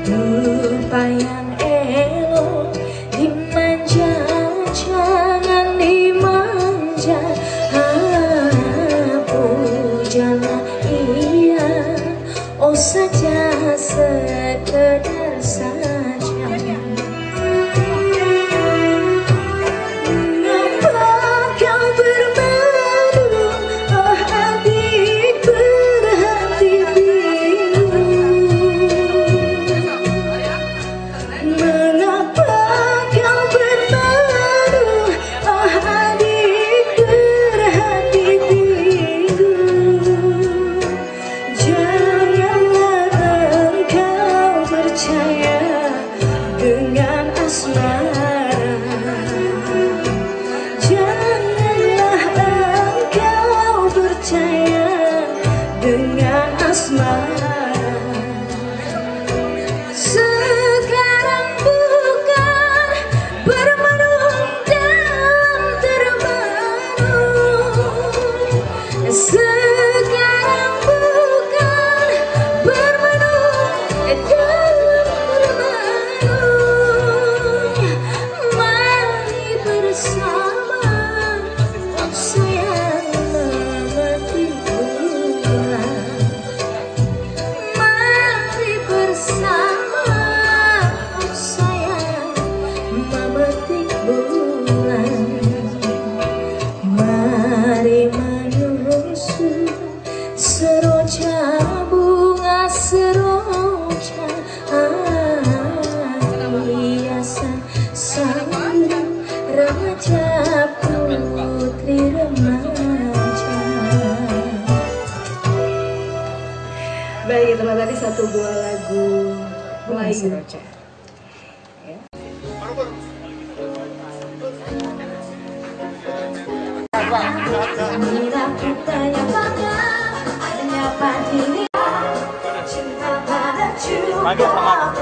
Rupa yang elok dimanja, jangan dimanja. Pujalah ia, oh saja sekedar saja. Sekarang bukan bermenung dalam termenung. Sekarang bukan bermenung dalam termenung. Mari bersama sayang memetik bulan. Bersama sayang memetik bulan. Mari menyusun seroja bunga, seroja hiasan sang raja putri remaja. Baik, itulah tadi satu buah lagu Melayu. Ya. Inilah kita yang bangga, menyapa diri cinta pada cuma.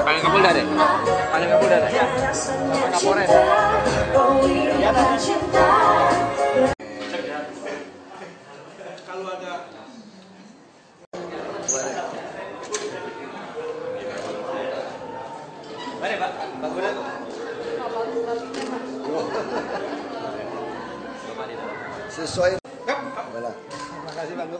Panggil Kapolda deh. Panggil Kapolda deh. Sama Kapolres. Oh ini cinta. Kalau ada mari Pak, Pak Guna. Sesuai. Terima kasih Bang.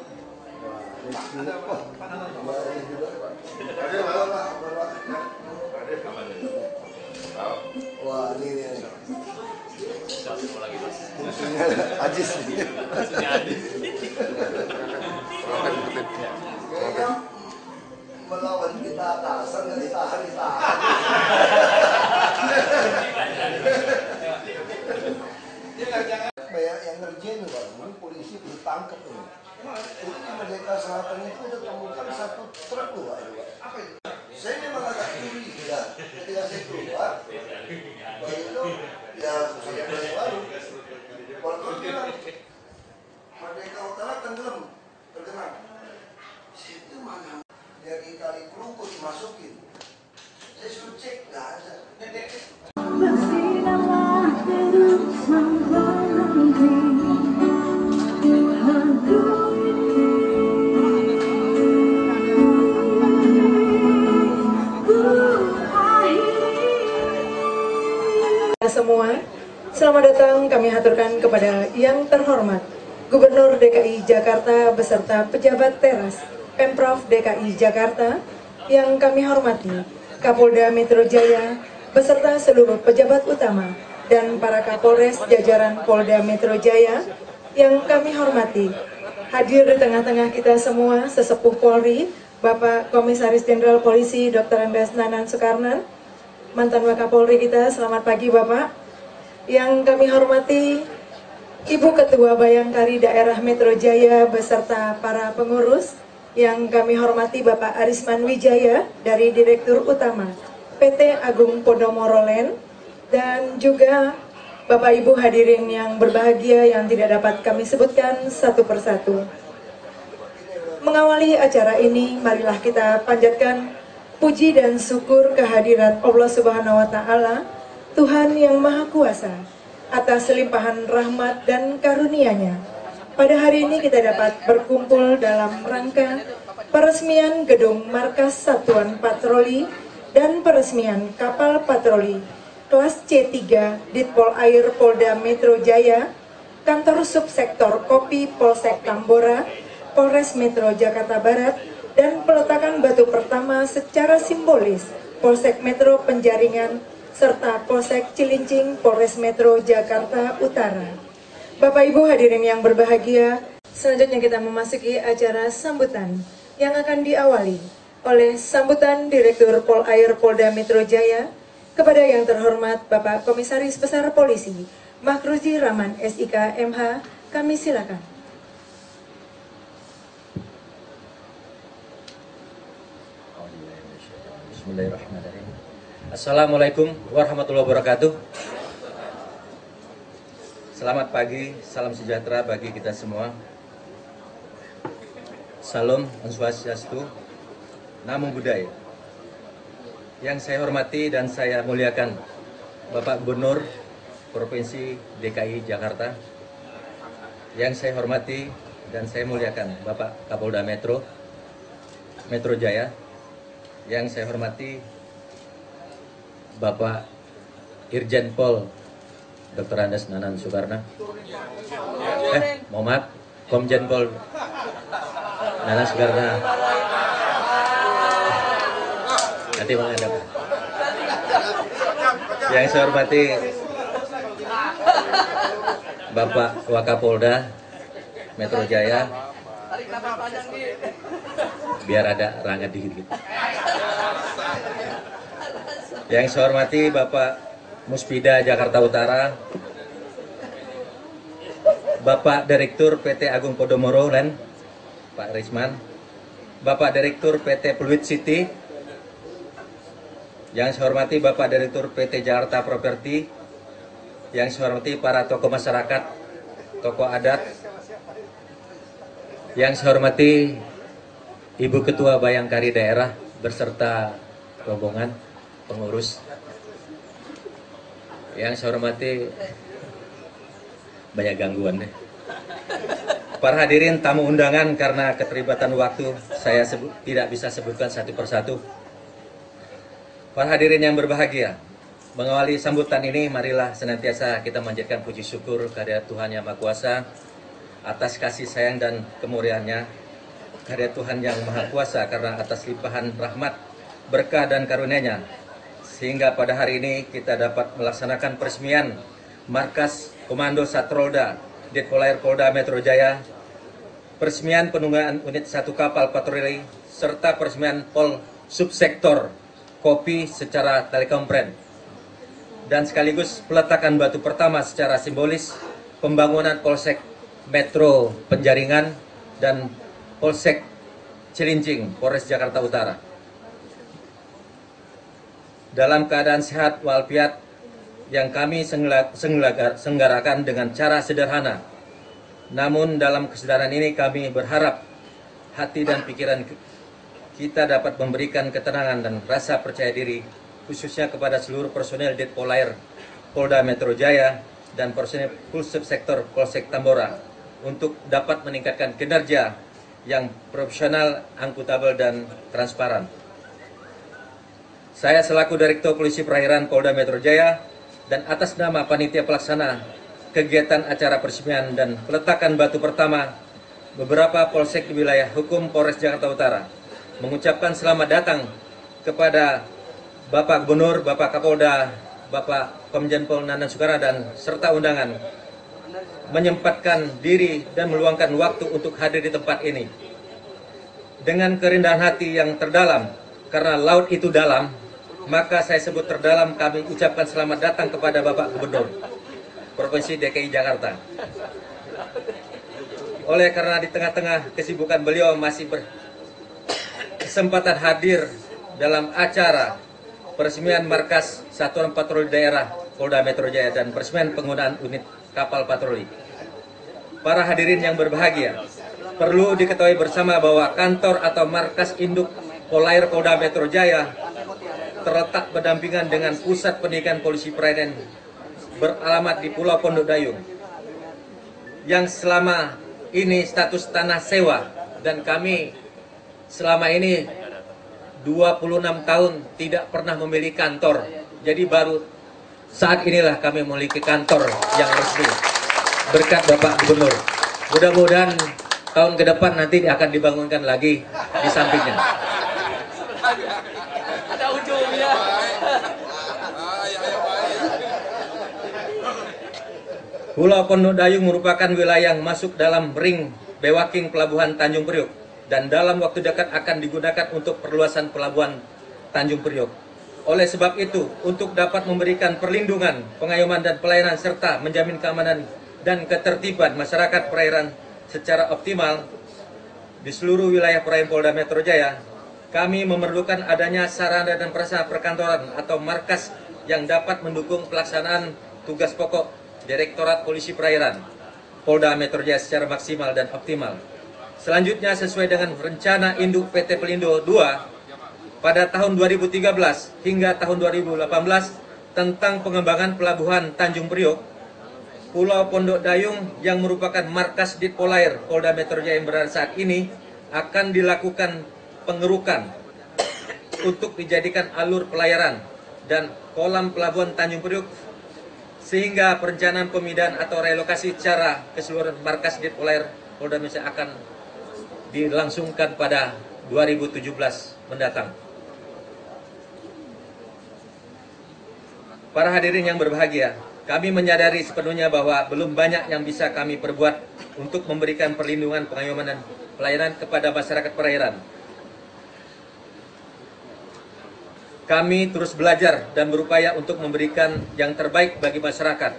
Wah, ini. Ajis. Melawan kita atasan dan ditahan. Banyak yang ngerjain Pak, ini polisi ditangkap nih. Itu di Merdeka Selatan itu udah temukan satu truk loh Pak. Apa itu? Saya memang agak curiga ketika saya keluar, itu ya sudah baru. Wartawan bilang Merdeka Utara tenggelam, tergenang. Situ mana? Dari kali Kerukut dimasukin. Saya suruh cek, nggak ada. Bersinalah terus sampai semua, selamat datang kami haturkan kepada yang terhormat Gubernur DKI Jakarta beserta pejabat teras Pemprov DKI Jakarta, yang kami hormati Kapolda Metro Jaya beserta seluruh pejabat utama dan para Kapolres jajaran Polda Metro Jaya yang kami hormati. Hadir di tengah-tengah kita semua sesepuh Polri, Bapak Komisaris Jenderal Polisi Dr. Andes Nanan Soekarno, mantan Wakapolri kita. Selamat pagi Bapak. Yang kami hormati Ibu Ketua Bayangkari Daerah Metro Jaya beserta para pengurus. Yang kami hormati Bapak Arisman Wijaya dari Direktur Utama PT Agung Podomoro Land, dan juga Bapak Ibu hadirin yang berbahagia yang tidak dapat kami sebutkan satu persatu. Mengawali acara ini, marilah kita panjatkan puji dan syukur kehadirat Allah Subhanahu wa Ta'ala, Tuhan yang Maha Kuasa, atas limpahan rahmat dan karunia-Nya. Pada hari ini kita dapat berkumpul dalam rangka peresmian gedung Markas Satuan Patroli dan peresmian kapal patroli kelas C3 Ditpol Air Polda Metro Jaya, Kantor Subsektor Kopi Polsek Tambora, Polres Metro Jakarta Barat, dan peletakan batu pertama secara simbolis Polsek Metro Penjaringan, serta Polsek Cilincing Polres Metro Jakarta Utara. Bapak Ibu hadirin yang berbahagia, selanjutnya kita memasuki acara sambutan yang akan diawali oleh sambutan Direktur Pol Air Polda Metro Jaya kepada yang terhormat Bapak Komisaris Besar Polisi Makruzi Rahman SIK MH. Kami silakan. Bismillahirrahmanirrahim. Assalamualaikum warahmatullahi wabarakatuh. Selamat pagi, salam sejahtera bagi kita semua. Salam, Om Swastiastu, Namo Buddhaya. Yang saya hormati dan saya muliakan Bapak Gubernur Provinsi DKI Jakarta. Yang saya hormati dan saya muliakan Bapak Kapolda Metro Jaya. Yang saya hormati Bapak Irjen Pol Dr. Andes Nanan Sukarna. Mohon Komjen Pol Nanan Sukarna. Nanti menghadap. Yang saya hormati Bapak Wakapolda Metro Jaya. Biar ada rangga dikit. Yang saya hormati Bapak Muspida Jakarta Utara, Bapak Direktur PT Agung Podomoro Land, Pak Risman, Bapak Direktur PT Pluit City, yang saya hormati Bapak Direktur PT Jakarta Property, yang saya hormati para tokoh masyarakat, tokoh adat, yang saya hormati Ibu Ketua Bayangkari Daerah beserta rombongan pengurus, yang saya hormati banyak gangguan deh. Para hadirin tamu undangan, karena keterlibatan waktu saya tidak bisa sebutkan satu persatu. Para hadirin yang berbahagia, mengawali sambutan ini marilah senantiasa kita manjatkan puji syukur kehadirat Tuhan Yang Maha Kuasa atas kasih sayang dan kemurniannya, kehadirat Tuhan Yang Maha Kuasa karena atas limpahan rahmat, berkah dan karunia-Nya, sehingga pada hari ini kita dapat melaksanakan peresmian Markas Komando Satrolda Ditpol Air Polda Metro Jaya, peresmian penunggangan unit 1 kapal patroli, serta peresmian Pol Subsektor Kopi secara telekompren, dan sekaligus peletakan batu pertama secara simbolis pembangunan Polsek Metro Penjaringan dan Polsek Cilincing Polres Jakarta Utara. Dalam keadaan sehat walafiat yang kami selenggarakan dengan cara sederhana, namun dalam kesederhanaan ini kami berharap hati dan pikiran kita dapat memberikan ketenangan dan rasa percaya diri, khususnya kepada seluruh personel Ditpol Air Polda Metro Jaya dan personel Subsektor Polsek Tambora untuk dapat meningkatkan kinerja yang profesional, akuntabel, dan transparan. Saya selaku Direktur Polisi Perairan Polda Metro Jaya dan atas nama panitia pelaksana kegiatan acara peresmian dan peletakan batu pertama beberapa polsek di wilayah hukum Polres Jakarta Utara mengucapkan selamat datang kepada Bapak Gubernur, Bapak Kapolda, Bapak Komjen Pol Nanan Sukarna, dan serta undangan menyempatkan diri dan meluangkan waktu untuk hadir di tempat ini. Dengan kerendahan hati yang terdalam, karena laut itu dalam, maka saya sebut terdalam, kami ucapkan selamat datang kepada Bapak Gubernur Provinsi DKI Jakarta. Oleh karena di tengah-tengah kesibukan beliau masih berkesempatan hadir dalam acara peresmian Markas Satuan Patroli Daerah Polda Metro Jaya dan peresmian penggunaan unit kapal patroli. Para hadirin yang berbahagia, perlu diketahui bersama bahwa kantor atau markas induk Polair Polda Metro Jaya terletak berdampingan dengan Pusat Pendidikan Polisi Perairan beralamat di Pulau Pondok Dayung, yang selama ini status tanah sewa, dan kami selama ini 26 tahun tidak pernah memiliki kantor. Jadi baru saat inilah kami memiliki kantor yang resmi berkat Bapak Gubernur. Mudah-mudahan tahun ke depan nanti akan dibangunkan lagi di sampingnya. Ada ujungnya. Pulau Pondok Dayung merupakan wilayah yang masuk dalam ring Bewaking Pelabuhan Tanjung Priok dan dalam waktu dekat akan digunakan untuk perluasan pelabuhan Tanjung Priok. Oleh sebab itu, untuk dapat memberikan perlindungan, pengayoman dan pelayanan serta menjamin keamanan dan ketertiban masyarakat perairan secara optimal di seluruh wilayah perairan Polda Metro Jaya, kami memerlukan adanya sarana dan prasarana perkantoran atau markas yang dapat mendukung pelaksanaan tugas pokok Direktorat Polisi Perairan Polda Metro Jaya secara maksimal dan optimal. Selanjutnya, sesuai dengan rencana induk PT Pelindo II pada tahun 2013 hingga tahun 2018 tentang pengembangan pelabuhan Tanjung Priok, Pulau Pondok Dayung yang merupakan markas Ditpolair Polda Metro Jaya yang berada saat ini akan dilakukan pengerukan untuk dijadikan alur pelayaran dan kolam pelabuhan Tanjung Priok, sehingga perencanaan pemindahan atau relokasi secara keseluruhan markas Ditpolair Polda Metro Jaya akan dilangsungkan pada 2017 mendatang. Para hadirin yang berbahagia, kami menyadari sepenuhnya bahwa belum banyak yang bisa kami perbuat untuk memberikan perlindungan, pengayoman, dan pelayanan kepada masyarakat perairan. Kami terus belajar dan berupaya untuk memberikan yang terbaik bagi masyarakat.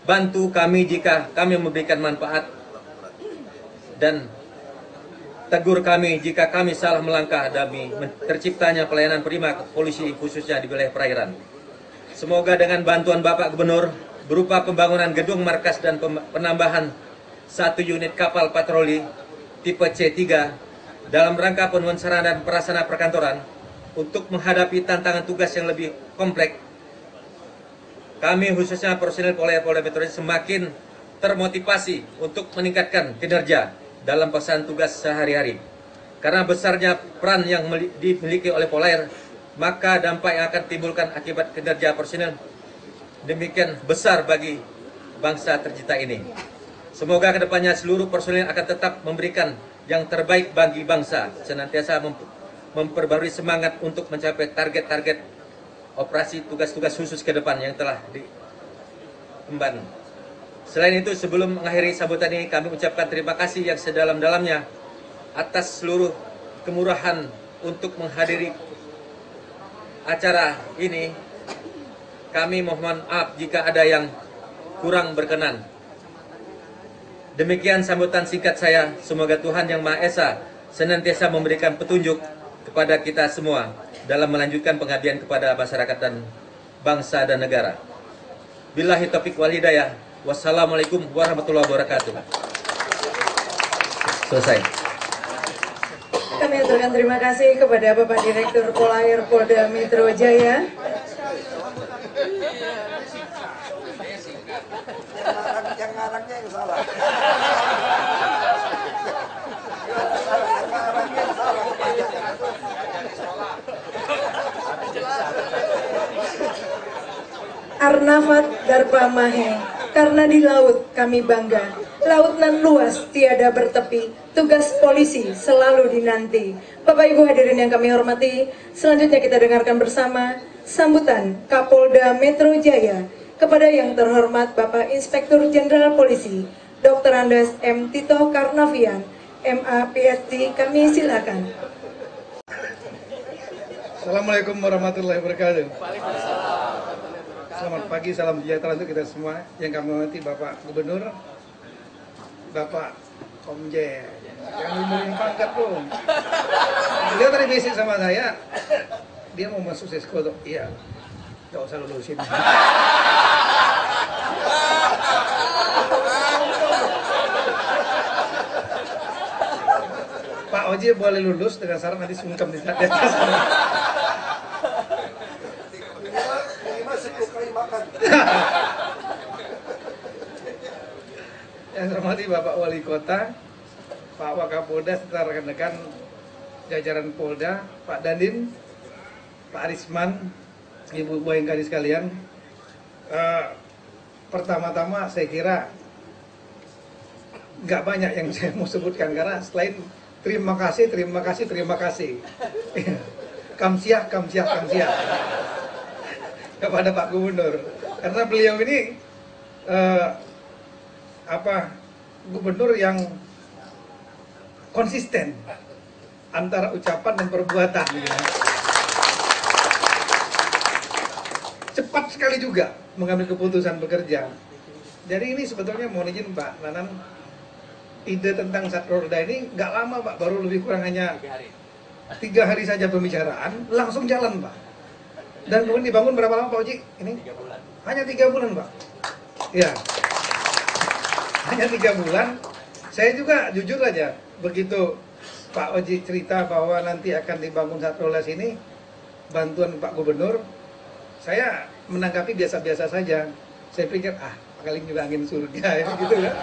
Bantu kami jika kami memberikan manfaat dan tegur kami jika kami salah melangkah demi terciptanya pelayanan prima polisi khususnya di wilayah perairan. Semoga dengan bantuan Bapak Gubernur berupa pembangunan gedung markas dan penambahan 1 unit kapal patroli tipe C3 dalam rangka pemenuhan sarana dan prasarana perkantoran untuk menghadapi tantangan tugas yang lebih kompleks, kami khususnya personil Polda Metro Jaya semakin termotivasi untuk meningkatkan kinerja dalam pelaksanaan tugas sehari-hari. Karena besarnya peran yang dimiliki oleh Polair, maka dampak yang akan timbulkan akibat kinerja personil demikian besar bagi bangsa tercinta ini. Semoga kedepannya seluruh personil akan tetap memberikan yang terbaik bagi bangsa, senantiasa memperbarui semangat untuk mencapai target-target operasi tugas-tugas khusus ke depan yang telah diemban. Selain itu, sebelum mengakhiri sambutan ini, kami ucapkan terima kasih yang sedalam-dalamnya atas seluruh kemurahan untuk menghadiri acara ini. Kami mohon maaf jika ada yang kurang berkenan. Demikian sambutan singkat saya. Semoga Tuhan Yang Maha Esa senantiasa memberikan petunjuk kepada kita semua dalam melanjutkan pengabdian kepada masyarakat dan bangsa dan negara. Billahi taufiq wal hidayah. Wassalamualaikum warahmatullahi wabarakatuh. Selesai. Kami aturkan terima kasih kepada Bapak Direktur Polair Polda Metro Jaya. Yang ngarangnya yang salah. Arnafat Darpa Mahe, karena di laut kami bangga. Laut nan luas tiada bertepi, tugas polisi selalu dinanti. Bapak Ibu hadirin yang kami hormati, selanjutnya kita dengarkan bersama sambutan Kapolda Metro Jaya kepada yang terhormat Bapak Inspektur Jenderal Polisi Dr. Andes M. Tito Karnavian, MA PhD. Kami silakan. Assalamualaikum warahmatullahi wabarakatuh. Selamat pagi, salam sejahtera untuk kita semua. Yang kami hormati Bapak Gubernur, Bapak Komjen, yang nurunin pangkat dong. Beliau tadi bisik sama saya, dia mau masuk sesko tuh. Iya, gak usah lulusin. Pak Oji boleh lulus dengan syarat nanti sungkem di atas. Yang hormati Bapak Wali Kota, Pak Wakapolda, serta rekan-rekan jajaran Polda, Pak Dandim, Pak Arisman, Ibu-ibu yang kali sekalian. Pertama-tama saya kira nggak banyak yang saya mau sebutkan karena selain terima kasih kamsiah kepada Pak Gubernur, karena beliau ini gubernur yang konsisten antara ucapan dan perbuatan gitu. Cepat sekali juga mengambil keputusan bekerja. Jadi ini sebetulnya mohon izin Pak Nanan, ide tentang Satrolda ini nggak lama Pak, baru lebih kurang hanya 3 hari saja pembicaraan, langsung jalan Pak. Dan kemudian dibangun berapa lama Pak Oji? Ini 3 bulan. Hanya 3 bulan Pak. Ya, hanya 3 bulan. Saya juga jujur aja, begitu Pak Oji cerita bahwa nanti akan dibangun Satrolda sini, bantuan Pak Gubernur, saya menanggapi biasa-biasa saja. Saya pikir, kali ini angin surga ya, gitu kan.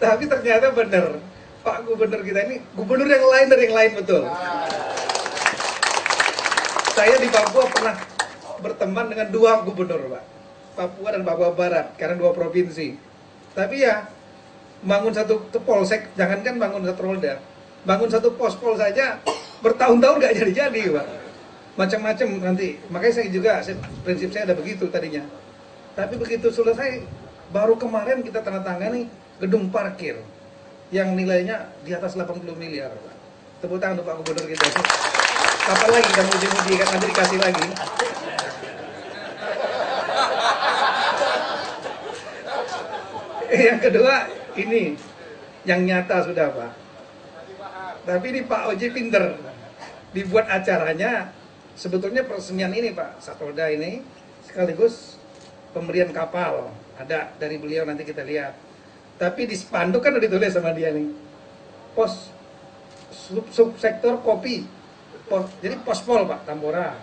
Tapi ternyata benar, Pak Gubernur kita ini gubernur yang lain dari yang lain, betul. Saya di Papua pernah berteman dengan 2 gubernur Pak, Papua dan Papua Barat, karena 2 provinsi. Tapi ya, bangun satu polsek, jangankan bangun satu Rolda, bangun satu pospol saja bertahun-tahun nggak jadi-jadi Pak. Macam-macam nanti, makanya saya juga, prinsip saya ada begitu tadinya. Tapi begitu selesai, baru kemarin kita tanda tangani gedung parkir yang nilainya di atas 80 miliar Pak. Tepuk tangan untuk Pak Gubernur kita. Kapan lagi kita muji-muji, kan nanti dikasih lagi. Yang kedua, ini yang nyata sudah Pak. Tapi ini Pak Oji pinter, dibuat acaranya. Sebetulnya peresmian ini Pak Satrolda ini sekaligus pemberian kapal, ada dari beliau, nanti kita lihat. Tapi di spanduk kan udah ditulis sama dia nih, pos subsektor kopi, jadi pospol Pak Tambora,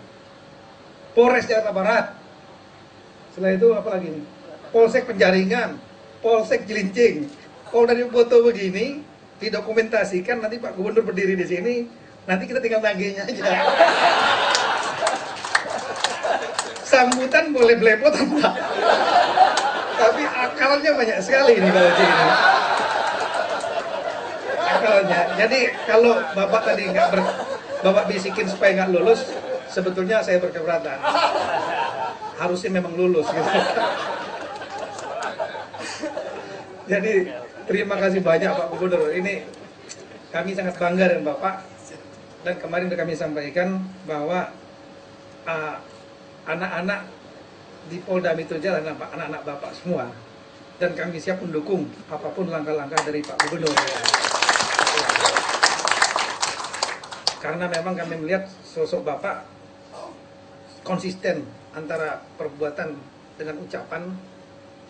Polres Jakarta Barat. Setelah itu apa lagi nih? Polsek Penjaringan, Polsek Cilincing. Kalau dari foto begini didokumentasikan, nanti Pak Gubernur berdiri di sini, nanti kita tinggal nagihnya aja. Sambutan boleh belepotan Pak, tapi akalnya banyak sekali ini kalau ini. Akalnya. Jadi kalau Bapak tadi Bapak bisikin supaya nggak lulus, sebetulnya saya berkeberatan. Harusnya memang lulus gitu. Jadi terima kasih banyak Pak Gubernur. Ini kami sangat bangga dengan Bapak. Dan kemarin sudah kami sampaikan bahwa anak-anak di Polda Metro Jaya adalah anak-anak Bapak semua, dan kami siap mendukung apapun langkah-langkah dari Pak Gubernur. Karena memang kami melihat sosok Bapak konsisten antara perbuatan dengan ucapan,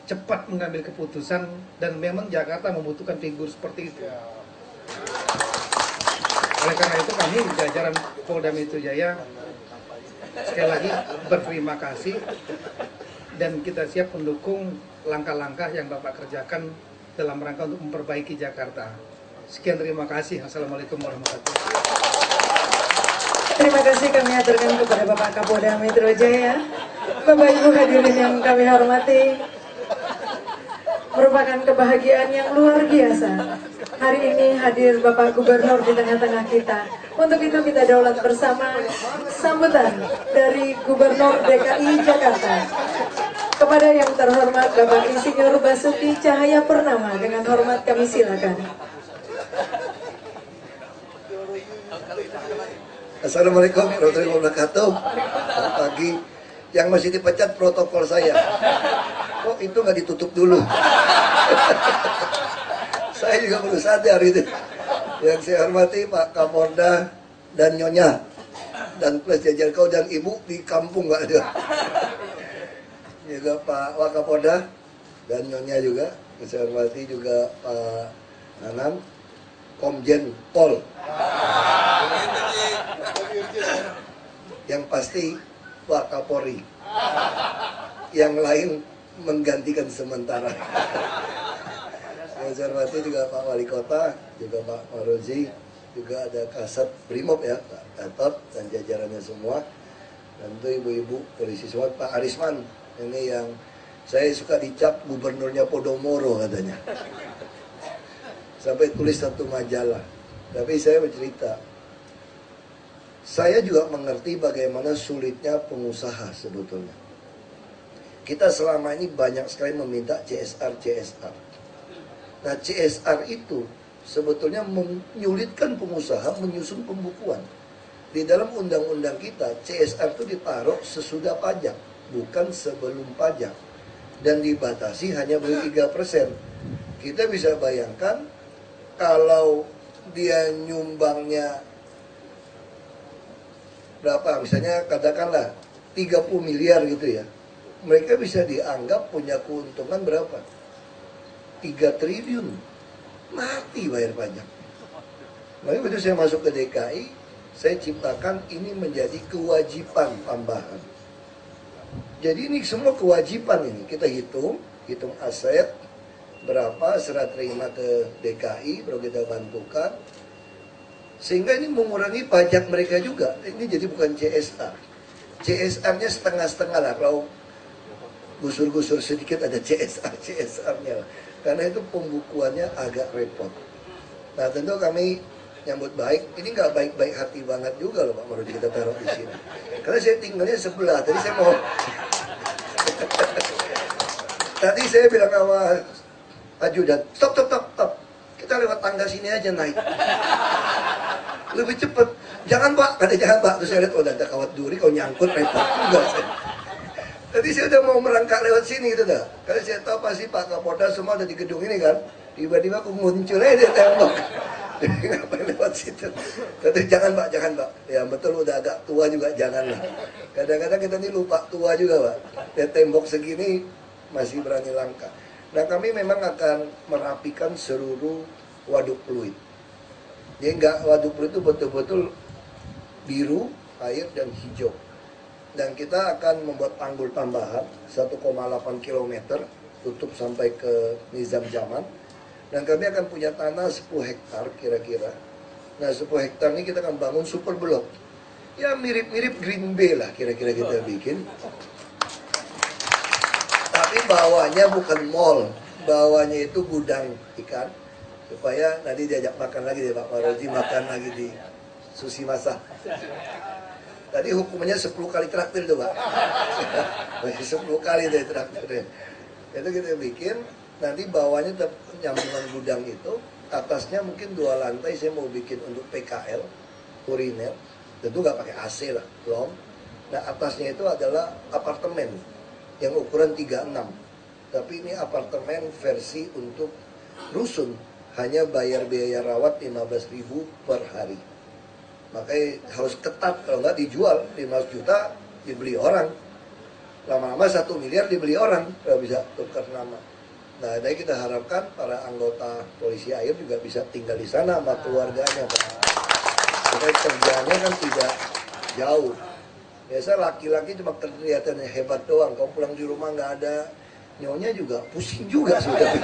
cepat mengambil keputusan, dan memang Jakarta membutuhkan figur seperti itu. Oleh karena itu kami jajaran Polda Metro Jaya sekali lagi berterima kasih, dan kita siap mendukung langkah-langkah yang Bapak kerjakan dalam rangka untuk memperbaiki Jakarta. Sekian, terima kasih. Assalamualaikum warahmatullahi wabarakatuh. Terima kasih kami aturkan kepada Bapak Kapolda Metro Jaya. Bapak Ibu hadirin yang kami hormati, merupakan kebahagiaan yang luar biasa hari ini hadir Bapak Gubernur di tengah-tengah kita. Untuk itu kita daulat bersama sambutan dari Gubernur DKI Jakarta. Kepada yang terhormat Bapak Insinyur Basuki Cahaya Purnama, dengan hormat kami silakan. Assalamualaikum warahmatullahi wabarakatuh. Selamat pagi. Yang masih dipecat protokol saya. Kok itu nggak ditutup dulu? Saya juga baru sadar itu. Yang saya hormati Pak Kapolda dan Nyonya, dan plus jajar kau dan Ibu di kampung nggak ada. Juga Pak Wakapolda dan Nyonya juga. Saya hormati juga Pak Nanan, Komjen Pol. Yang pasti Pak Kapolri. Yang lain menggantikan sementara. Yang saya hormati juga Pak Wali Kota, juga Pak Marozi, juga ada Kasat Brimob ya, Pak Gatot dan jajarannya semua. Tentu ibu-ibu polisi semua, Pak Arisman, ini yang saya suka dicap gubernurnya Podomoro katanya. Sampai tulis satu majalah. Tapi saya bercerita, saya juga mengerti bagaimana sulitnya pengusaha sebetulnya. Kita selama ini banyak sekali meminta CSR. Nah, CSR itu sebetulnya menyulitkan pengusaha menyusun pembukuan. Di dalam undang-undang kita, CSR itu ditaruh sesudah pajak, bukan sebelum pajak. Dan dibatasi hanya boleh 3%. Kita bisa bayangkan kalau dia nyumbangnya berapa, misalnya katakanlah 30 miliar gitu ya. Mereka bisa dianggap punya keuntungan berapa? 3 triliun. Mati bayar pajak. Lalu begitu saya masuk ke DKI, saya ciptakan ini menjadi kewajiban tambahan. Jadi ini semua kewajiban ini. Kita hitung aset, berapa serah terima ke DKI, baru kita bantukan. Sehingga ini mengurangi pajak mereka juga. Ini jadi bukan CSR. CSR-nya setengah-setengah lah. Kalau gusur-gusur sedikit ada CSR-nya lah. Karena itu pembukuannya agak repot. Nah tentu kami nyambut baik. Ini nggak baik-baik hati banget juga loh Pak Marudi kita taruh di sini. Karena saya tinggalnya sebelah. Tadi saya mau tadi saya bilang sama ajudan, stop. Kita lewat tangga sini aja naik. Lebih cepet. Jangan Pak, kata jangan Pak. Terus saya lihat, oh ada kawat duri, kau nyangkut repot. Enggak saya. Tadi saya udah mau merangkak lewat sini gitu dah. Karena saya tahu pasti Pak Kapolda semua ada di gedung ini kan. Tiba-tiba aku muncul aja dia tembak. Ngapain lewat situ? Kata jangan Pak. Ya betul udah agak tua juga janganlah. Kadang-kadang kita ini lupa tua juga Pak. Ya tembok segini masih berani langkah. Nah kami memang akan merapikan seluruh waduk fluid. Jadi waduk fluid itu betul-betul biru, air dan hijau. Dan kita akan membuat tanggul tambahan 1,8 km tutup sampai ke Nizam Zaman. Dan kami akan punya tanah 10 hektar kira-kira. Nah 10 hektar ini kita akan bangun super blok. Ya mirip-mirip Green Bay lah kira-kira kita bikin. Tapi bawahnya bukan mall. Bawahnya itu gudang ikan. Supaya nanti diajak makan lagi deh Pak Marudi, makan lagi di Sushi Masa. Tadi hukumannya 10 kali traktir tuh Pak. 10 kali deh traktirnya. Itu kita bikin, nanti bawahnya tetap nyambungan gudang itu, atasnya mungkin 2 lantai saya mau bikin untuk PKL, kuliner. Tentu nggak pakai AC lah, belum. Nah atasnya itu adalah apartemen yang ukuran 36. Tapi ini apartemen versi untuk rusun, hanya bayar biaya rawat 15.000 per hari. Makanya harus ketat, kalau nggak dijual 15 juta dibeli orang. Lama-lama 1 miliar dibeli orang, kalau bisa tukar nama. Nah, jadi kita harapkan para anggota polisi air juga bisa tinggal di sana sama keluarganya. Supaya kerjanya kan tidak jauh. Biasa laki-laki cuma kelihatannya hebat doang, kalau pulang di rumah nggak ada nyonya juga pusing juga sudah.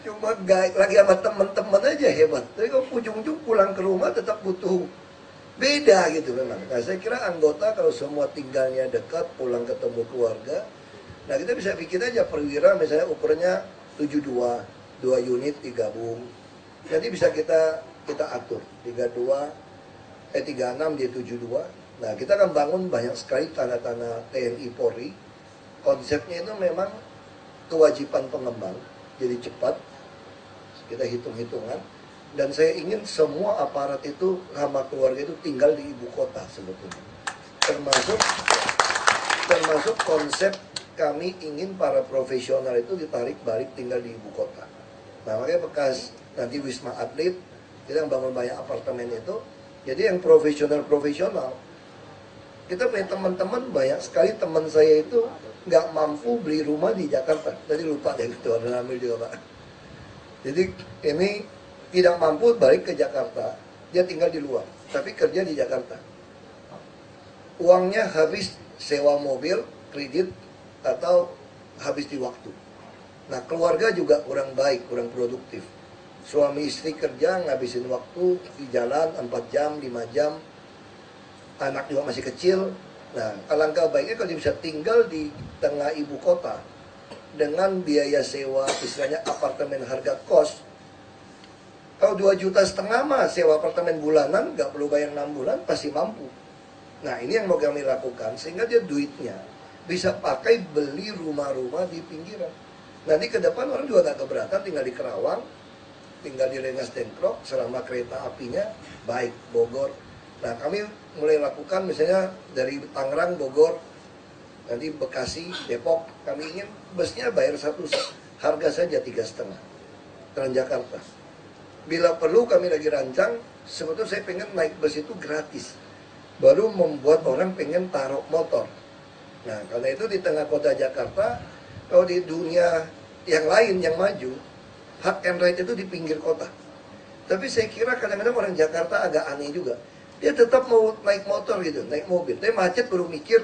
Cuma lagi sama teman-teman aja hebat. Tapi kalau ujung-ujung pulang ke rumah tetap butuh beda gitu memang. Nah saya kira anggota kalau semua tinggalnya dekat, pulang ketemu keluarga. Nah kita bisa bikin aja perwira misalnya ukurannya 72, 2 unit digabung. Nanti bisa kita atur 36 dia 72. Nah kita akan bangun banyak sekali tanah-tanah TNI Polri. Konsepnya itu memang kewajiban pengembang. Jadi cepat, kita hitung-hitungan. Dan saya ingin semua aparat itu, sama keluarga itu tinggal di ibu kota sebetulnya. Termasuk konsep kami ingin para profesional itu ditarik balik tinggal di ibu kota. Nah makanya bekas nanti Wisma Atlet, kita bangun banyak apartemen itu. Jadi yang profesional, kita punya teman-teman, banyak sekali teman saya itu nggak mampu beli rumah di Jakarta. Tadi lupa deh gitu, ada namanya juga Pak. Jadi ini tidak mampu balik ke Jakarta, dia tinggal di luar, tapi kerja di Jakarta. Uangnya habis sewa mobil, kredit, atau habis di waktu. Nah keluarga juga kurang baik, kurang produktif. Suami istri kerja, ngabisin waktu di jalan 4 jam, 5 jam. Anak juga masih kecil. Nah, alangkah baiknya kalau dia bisa tinggal di tengah ibu kota dengan biaya sewa, istilahnya apartemen harga kos. Kalau 2,5 juta mah sewa apartemen bulanan, nggak perlu bayar 6 bulan, pasti mampu. Nah, ini yang mau kami lakukan, sehingga dia duitnya bisa pakai beli rumah-rumah di pinggiran. Nanti ke depan orang juga nggak keberatan tinggal di Kerawang, tinggal di Rengas Dengklok, selama kereta apinya baik, Bogor. Nah, kami mulai lakukan misalnya dari Tangerang, Bogor, nanti Bekasi, Depok. Kami ingin busnya bayar satu harga saja 3,5 Transjakarta. Bila perlu kami lagi rancang, sebetulnya saya pengen naik bus itu gratis. Baru membuat orang pengen taruh motor. Nah, karena itu di tengah kota Jakarta, kalau di dunia yang lain yang maju, hak and right itu di pinggir kota. Tapi saya kira kadang-kadang orang Jakarta agak aneh juga. Dia tetap mau naik motor gitu, naik mobil. Tapi macet baru mikir,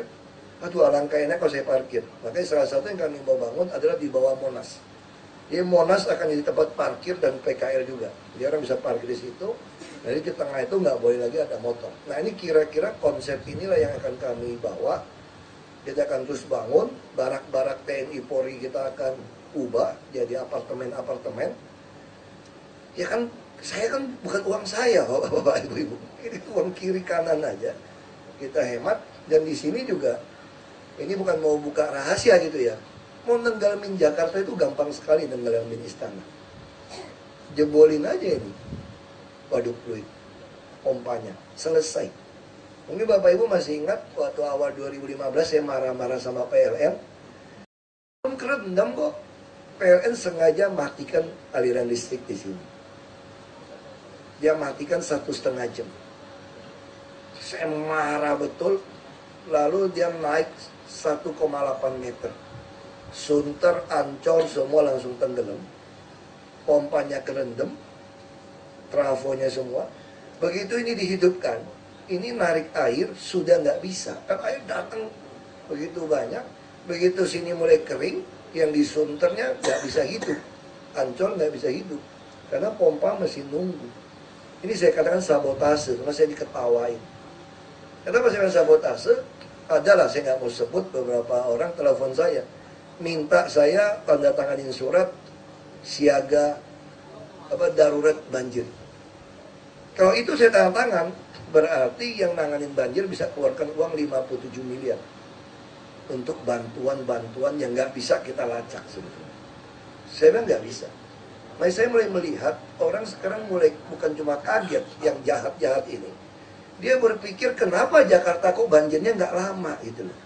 aduh alangkah enak kalau saya parkir. Makanya salah satu yang kami mau bangun adalah di bawah Monas. Jadi Monas akan jadi tempat parkir dan PKL juga. Jadi orang bisa parkir di situ. Jadi di tengah itu nggak boleh lagi ada motor. Nah, ini kira-kira konsep inilah yang akan kami bawa. Kita akan terus bangun. Barak-barak TNI Polri kita akan ubah jadi apartemen-apartemen. Ya kan, saya kan bukan uang saya, Bapak Ibu. Ini uang kiri kanan aja. Kita hemat. Dan di sini juga, ini bukan mau buka rahasia gitu ya. Mau nenggalamin Jakarta itu gampang sekali nenggalamin istana. Jebolin aja ini waduk fluid, pompanya, selesai. Mungkin Bapak Ibu masih ingat waktu awal 2015 saya marah-marah sama PLN. Kerendam kok. PLN sengaja matikan aliran listrik di sini. Dia matikan 1,5 jam. Saya marah betul. Lalu dia naik 1,8 meter. Sunter, Ancol, semua langsung tenggelam. Pompanya kerendam, trafonya semua. Begitu ini dihidupkan, ini narik air sudah nggak bisa. Kan air datang begitu banyak. Begitu sini mulai kering, yang di Sunternya nggak bisa hidup. Ancol nggak bisa hidup. Karena pompa masih nunggu. Ini saya katakan sabotase, karena saya diketawain. Kenapa saya bilang sabotase? Adalah, saya nggak mau sebut, beberapa orang telepon saya. Minta saya tanda tanganin surat siaga darurat banjir. Kalau itu saya tanda tangan, berarti yang nanganin banjir bisa keluarkan uang 57 miliar untuk bantuan-bantuan yang nggak bisa kita lacak sebetulnya. Saya bilang nggak bisa. Nah, saya mulai melihat orang sekarang mulai bukan cuma kaget yang jahat-jahat ini. Dia berpikir kenapa Jakarta kok banjirnya nggak lama gitu loh.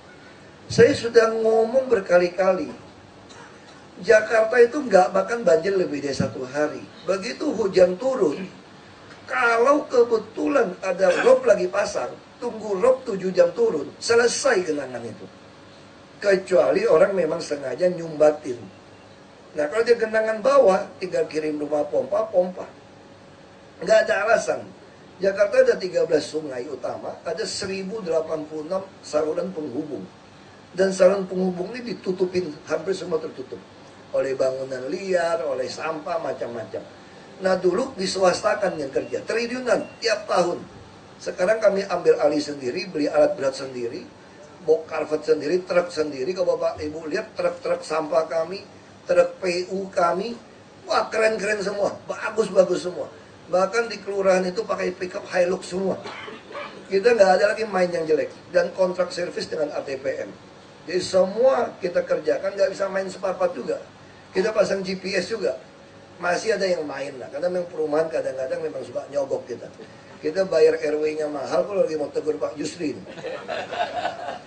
Saya sudah ngomong berkali-kali, Jakarta itu nggak bahkan banjir lebih dari 1 hari. Begitu hujan turun, kalau kebetulan ada rob lagi pasang, tunggu rob 7 jam turun, selesai genangan itu. Kecuali orang memang sengaja nyumbatin. Nah, kalau dia genangan bawah, tinggal kirim rumah pompa. Nggak ada alasan. Jakarta ada 13 sungai utama, ada 1086 saluran penghubung. Dan saluran penghubung ini ditutupin, hampir semua tertutup. Oleh bangunan liar, oleh sampah, macam-macam. Nah, dulu diswastakan yang kerja, triliunan tiap tahun. Sekarang kami ambil alih sendiri, beli alat berat sendiri, box carpet sendiri, truk sendiri. Kalau Bapak Ibu lihat truk-truk sampah kami, truk PU kami, wah keren-keren semua, bagus-bagus semua. Bahkan di kelurahan itu pakai pickup Hilux semua. Kita nggak ada lagi main yang jelek. Dan kontrak servis dengan ATPM. Jadi semua kita kerjakan, nggak bisa main sepapat juga. Kita pasang GPS juga. Masih ada yang main lah. Karena memang perumahan kadang-kadang memang suka nyogok kita. Kita bayar RW-nya mahal, kalau lagi mau tegur Pak Yusri.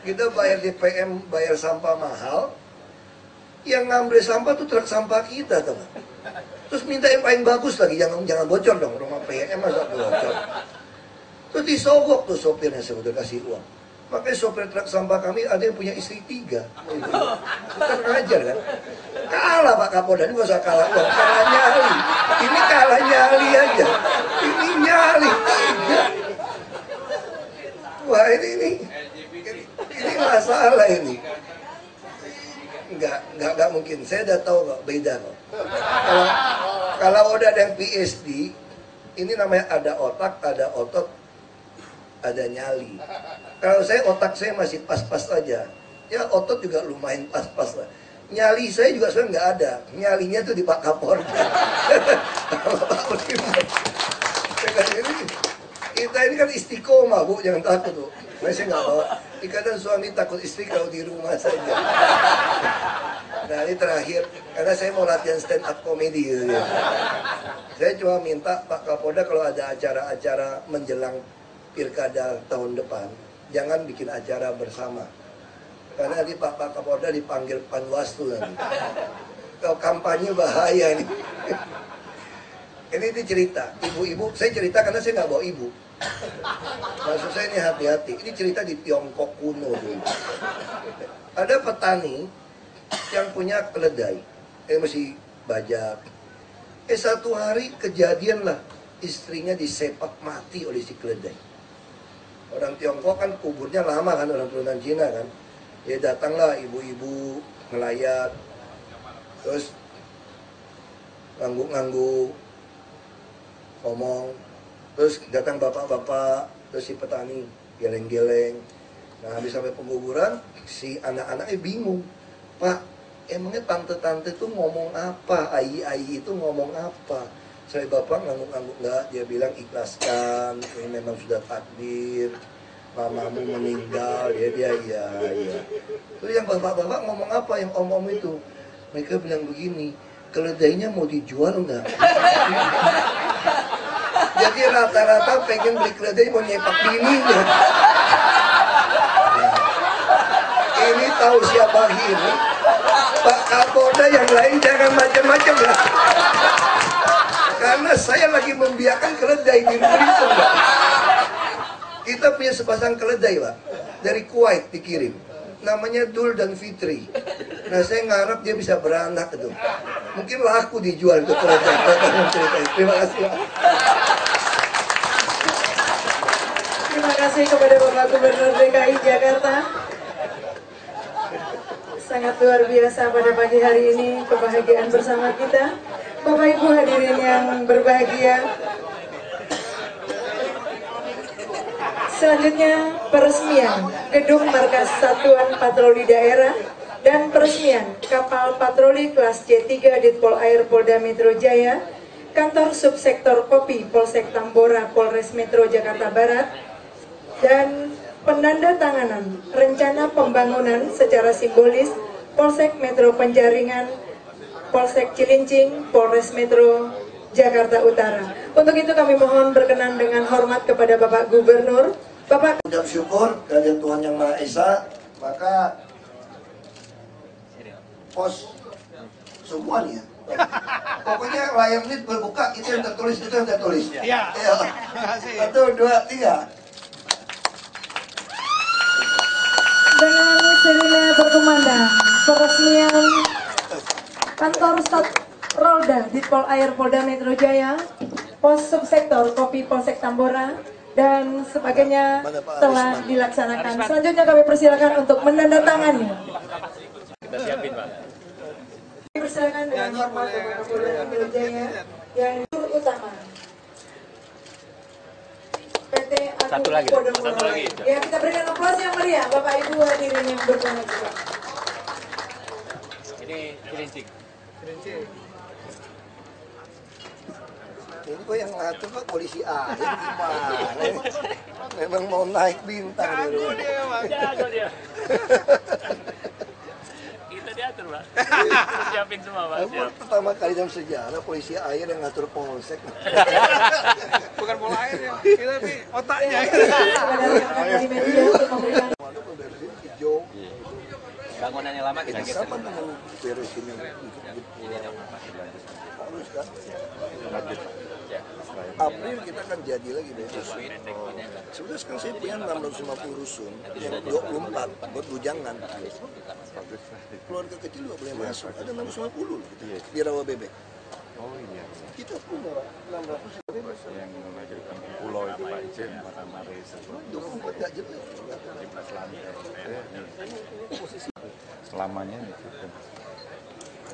Kita bayar DPM, bayar sampah mahal. Yang ngambil sampah tuh truk sampah kita, teman. Terus minta yang paling bagus lagi, jangan bocor dong, rumah PM masa bocor. Terus disogok tuh sopirnya sebetulnya kasih uang. Makanya sopir truk sampah kami ada yang punya istri 3. Kita ngajar kan. Kalah Pak Kapolda, ini gak usah kalah uang, kalah nyali. Ini kalah nyali aja. Ini nyali 3. Wah ini masalah ini. Enggak mungkin. Saya udah tahu kok, beda kok. Kalau udah ada yang PSD, ini namanya ada otak, ada otot, ada nyali. Kalau saya otak saya masih pas-pas aja, ya otot juga lumayan pas-pas lah. Nyali saya juga sebenarnya nggak ada, nyalinya tuh di Pak Kapolda. Kita ini kan istiqomah Bu, jangan takut Bu. Saya nggak bawa. Ikatan suami takut istri kalau di rumah saja. Nah ini terakhir, karena saya mau latihan stand up comedy gitu ya. Saya cuma minta Pak Kapolda kalau ada acara-acara menjelang pilkada tahun depan, jangan bikin acara bersama. Karena nanti Pak Kapolda dipanggil Panwaslu nanti. Kalau kampanye bahaya ini. Ini cerita, ibu-ibu, saya cerita karena saya nggak bawa ibu. Maksud saya ini hati-hati, ini cerita di Tiongkok kuno dulu. Ada petani yang punya keledai, masih bajak. Satu hari kejadian lah, istrinya disepak mati oleh si keledai. Orang Tiongkok kan kuburnya lama kan, orang turunan Cina kan. Ya datanglah ibu-ibu ngelayat, terus ngangguk-ngangguk, ngomong, terus datang bapak-bapak, terus si petani geleng-geleng. Nah habis sampai penguburan, si anak-anaknya bingung, Pak, emangnya tante-tante itu ngomong apa, ai-ai itu ngomong apa? Saya bapak ngangguk-ngangguk enggak, dia bilang ikhlaskan, ini memang sudah takdir, mamamu meninggal, dia iya. Terus yang bapak-bapak ngomong apa, yang om-om itu? Mereka bilang begini, keledainya mau dijual enggak? Jadi rata-rata pengen beli keledai mau nyepak bininya. Nah, ini tahu siapa ini? Pak Kapolda, yang lain jangan macam-macam ya. Karena saya lagi membiarkan keledai di Indonesia. Kita punya sepasang keledai Pak, dari Kuwait dikirim. Namanya Dul dan Fitri. Nah saya ngarap dia bisa beranak itu. Mungkin laku dijual itu keledai. Terima kasih Pak. Terima kasih kepada Bapak Gubernur DKI Jakarta. Sangat luar biasa pada pagi hari ini, kebahagiaan bersama kita. Bapak Ibu hadirin yang berbahagia, selanjutnya peresmian Gedung Markas Satuan Patroli Daerah dan peresmian kapal patroli kelas C3 Ditpol Air Polda Metro Jaya, Kantor Subsektor Kopi Polsek Tambora Polres Metro Jakarta Barat, dan penandatanganan rencana pembangunan secara simbolis Polsek Metro Penjaringan, Polsek Cilincing, Polres Metro Jakarta Utara. Untuk itu kami mohon berkenan dengan hormat kepada Bapak Gubernur. Bapak ucap syukur kepada Tuhan Yang Maha Esa, maka pos semua nih ya. Pokoknya layar ini berbuka, itu yang tertulis, itu yang tertulis. Iya. Satu, dua, tiga. dengan sirine berkumandang peresmian Kantor Staf Rolda Ditpol Air Polda Metro Jaya, Pos Subsektor Kopi Polsek Tambora, dan sebagainya telah dilaksanakan. Selanjutnya kami persilakan untuk menandatangani. Kita siapin Pak. Persilakan dengan hormat Bapak Kapolda Metro Jaya yang utama. PT Satu lagi. Ya, kita berikan aplaus yang meriah Bapak Ibu hadirin yang berbahagia. Ini Cilincing. Ini kok yang ngatur Pak polisi aja gimana? Memang mau naik bintang Jago dia. Kita diatur Pak. Siapin semua Pak. Siap. Pertama kali dalam sejarah polisi air yang ngatur polsek. Bukan bola air ya, kita nih otaknya. Hijau. Bangunannya lama kita geser. Sama dengan beresin yang harus kan? April kita akan jadi lagi deh. Sebenarnya sekarang saya punya 650 rusun, yang 24 buat bujangan. Keluarga kecil juga boleh masuk, ada 650 gitu, di rawa bebek. Oh iya. Kita punya 600 Yang melahirkan pulau itu Pak Ijen, Mata Maris. 24 gak jelek. 17 lantai. Selamanya itu.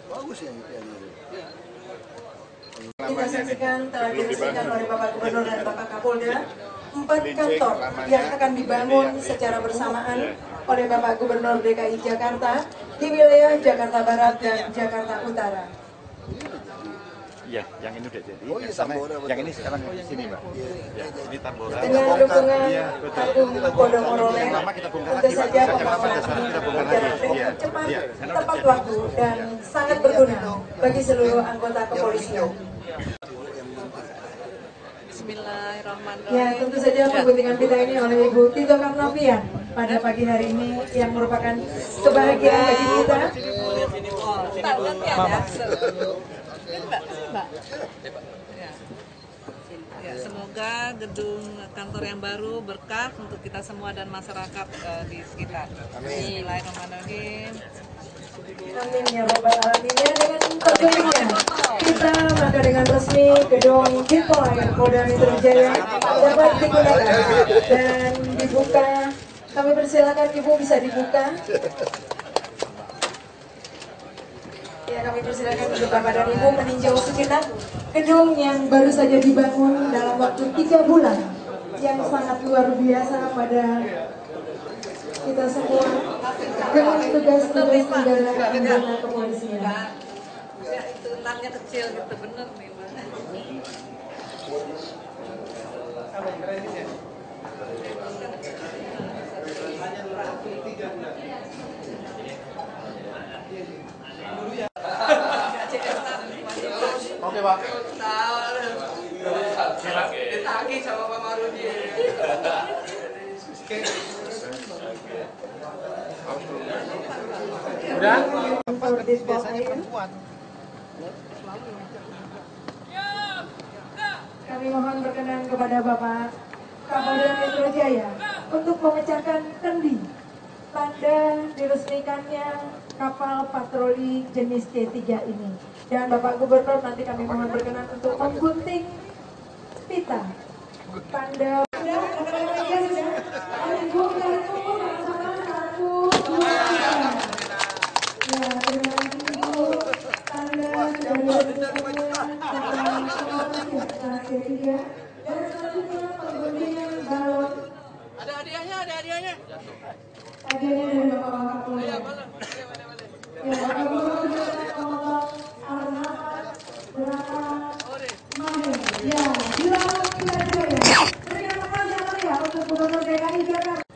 Bagus ya ini. Kita saksikan telah diresmikan oleh Bapak Gubernur dan Bapak Kapolda 4 kantor yang akan dibangun secara bersamaan oleh Bapak Gubernur DKI Jakarta di wilayah Jakarta Barat dan Jakarta Utara. Iya, yang ini udah jadi. Oh, iya, Sama Tambora, yang ini sekarang di sini, Pak. Ya, ini Tambora. Dengan dukungan Iya, betul. Agung Podomoro Land, Pertama kita bongkar tentu lagi, Pak. saja Jangan sampai pembangunan sekarang ini kita bongkar berjalan lagi. Iya, dengan cepat, iya. tepat waktu, dan sangat berguna bagi seluruh anggota kepolisian. Bismillahirrahmanirrahim. Ya, tentu saja pengguntingan pita ini oleh Ibu Tito Karnavian pada pagi hari ini yang merupakan kebahagiaan bagi kita. Ya, semoga gedung kantor yang baru berkah untuk kita semua dan masyarakat di sekitar. Bismillahirrahmanirrahim. Amin ya robbal alamin. Ya, dengan tentunya kita maka dengan resmi gedung Dipol Polda Metro Jaya dapat digunakan dan dibuka. Kami persilakan Ibu bisa dibuka. Ya, kami persilakan untuk Bapak dan Ibu meninjau sejenak gedung yang baru saja dibangun dalam waktu 3 bulan yang sangat luar biasa pada kita semua dengan tugas-tugas negara anggota kepolisian. Ya, itu entarnya kecil gitu, bener nih. Oke, Pak. Ditagi sama Pak Marudi. Udah? Kami mohon berkenan kepada Bapak Kapolda Metro Jaya untuk memecahkan kendi tanda diresmikannya kapal patroli jenis C3 ini. Dan Bapak Gubernur nanti kami mohon berkenan untuk menggunting pita tanda. Ada hadiahnya, ada hadiahnya. Hadiahnya dari Bapak Kapolda. Ya, Bapak Gubernur ya, dilakukan kita Jaya. Terima kasih yang mulia untuk Gubernur DKI Jakarta.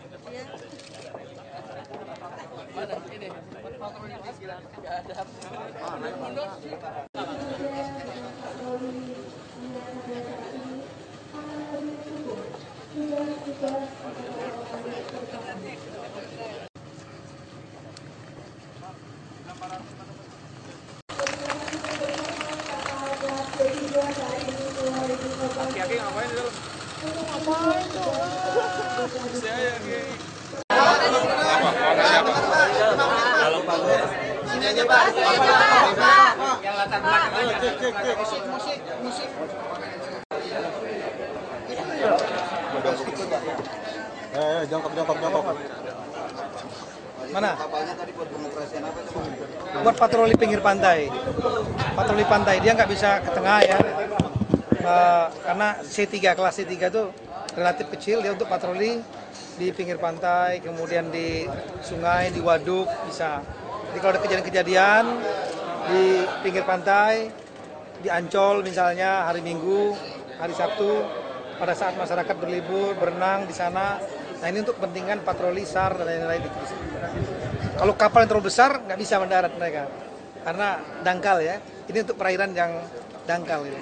Aki ngapain di dalam? Ini aja, Pak. Yang latar belakang aja. Musik. Jongkok. Mana? Kapalnya tadi buat pengoperasian apa itu, Pak? Buat patroli pinggir pantai. Patroli pantai, dia nggak bisa ke tengah ya. Karena C3, kelas C3 itu relatif kecil, dia untuk patroli di pinggir pantai, kemudian di sungai, di waduk bisa. Jadi kalau ada kejadian-kejadian di pinggir pantai, di Ancol misalnya hari Minggu, hari Sabtu, pada saat masyarakat berlibur, berenang di sana. Nah ini untuk kepentingan patroli SAR dan lain-lain. Kalau kapal yang terlalu besar nggak bisa mendarat mereka, karena dangkal ya. Ini untuk perairan yang dangkal gitu.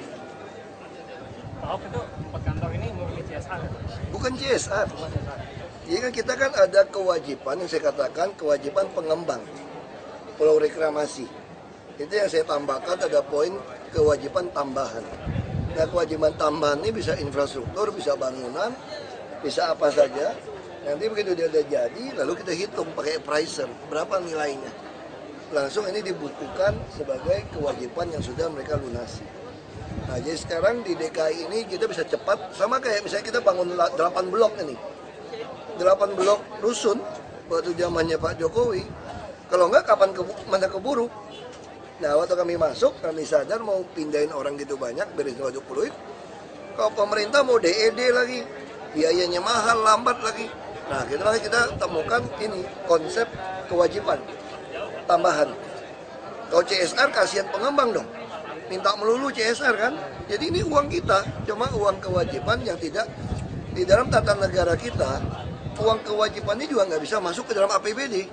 Bukan CSR. Jadi kan kita kan ada kewajiban yang saya katakan kewajiban pengembang pulau reklamasi. Itu yang saya tambahkan ada poin kewajiban tambahan. Nah kewajiban tambahan ini bisa infrastruktur, bisa bangunan, bisa apa saja. Nanti begitu dia udah jadi, lalu kita hitung pakai pricer berapa nilainya. Langsung ini dibukukan sebagai kewajiban yang sudah mereka lunasi. Nah, jadi sekarang di DKI ini kita bisa cepat, sama kayak misalnya kita bangun 8 blok ini. 8 blok rusun waktu zamannya Pak Jokowi. Kalau enggak kapan mana keburu? Nah, waktu kami masuk, kami sadar mau pindahin orang gitu banyak, beresin waduk fluid. Kalau pemerintah mau DED lagi, biayanya mahal, lambat lagi. Nah, kita temukan ini, konsep kewajiban tambahan. Kalau CSR, kasihan pengembang dong. Minta melulu CSR kan. Jadi ini uang kita, cuma uang kewajiban yang tidak, di dalam tata negara kita, uang kewajiban ini juga nggak bisa masuk ke dalam APBD.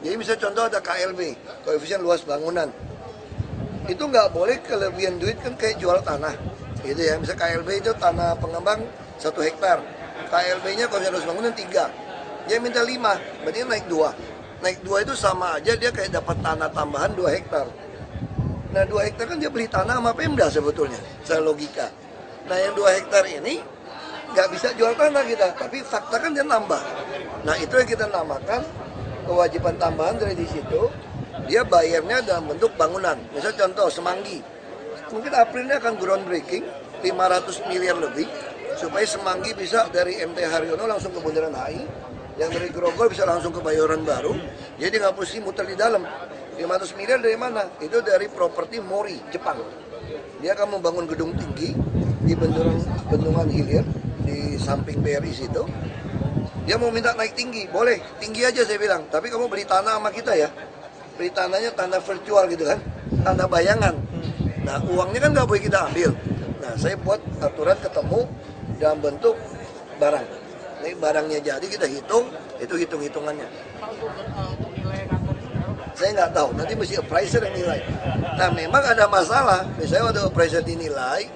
Jadi misalnya contoh ada KLB, koefisien luas bangunan. Itu nggak boleh kelebihan duit kan kayak jual tanah. Gitu ya, misalnya KLB itu tanah pengembang 1 hektar. KLB-nya koefisien luas bangunan 3. Dia minta 5, berarti naik 2. Naik 2 itu sama aja dia kayak dapat tanah tambahan 2 hektar. Nah 2 hektar kan dia beli tanah sama Pemda sebetulnya, secara logika. Nah yang 2 hektar ini nggak bisa jual tanah kita, tapi fakta kan dia nambah. Nah itu yang kita namakan kewajiban tambahan dari di situ, dia bayarnya dalam bentuk bangunan. Misal contoh Semanggi, mungkin April ini akan groundbreaking 500 miliar lebih supaya Semanggi bisa dari MT Haryono langsung ke Bundaran HI, yang dari Grogol bisa langsung ke Bayoran Baru. Jadi nggak mesti muter di dalam. 500 miliar dari mana? Itu dari properti Mori, Jepang. Dia akan membangun gedung tinggi di Bendungan Hilir di samping BRI situ. Dia mau minta naik tinggi, boleh, tinggi aja saya bilang. Tapi kamu beli tanah sama kita ya. Beli tanahnya tanah virtual gitu kan, tanah bayangan. Nah uangnya kan nggak boleh kita ambil. Nah saya buat aturan ketemu dalam bentuk barang. Nah, barangnya jadi kita hitung, itu hitung-hitungannya. Saya nggak tahu, nanti mesti appraiser yang nilai. Nah memang ada masalah, misalnya waktu appraiser dinilai,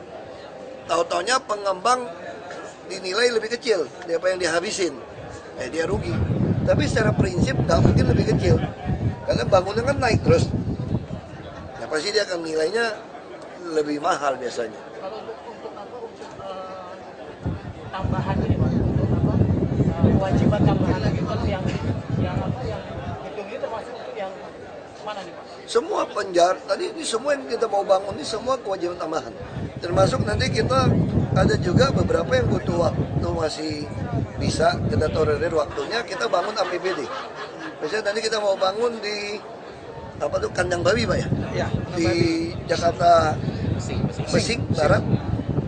tahu-taunya pengembang dinilai lebih kecil daripada yang dihabisin. Dia rugi. Tapi secara prinsip nggak mungkin lebih kecil, karena bangunan kan naik terus. Nah pasti dia akan nilainya lebih mahal biasanya. Kalau untuk tambahan ini Pak, kewajiban tambahan lagi kalau yang hitung itu termasuk untuk yang mana nih Pak? Semua penjara tadi ini semua yang kita mau bangun ini semua kewajiban tambahan. Termasuk nanti kita ada juga beberapa yang butuh waktu masih bisa kita tolerir waktunya, kita bangun APBD. Misalnya nanti kita mau bangun di apa tuh kandang babi Pak ya? Ya, di Jakarta Pesik Barat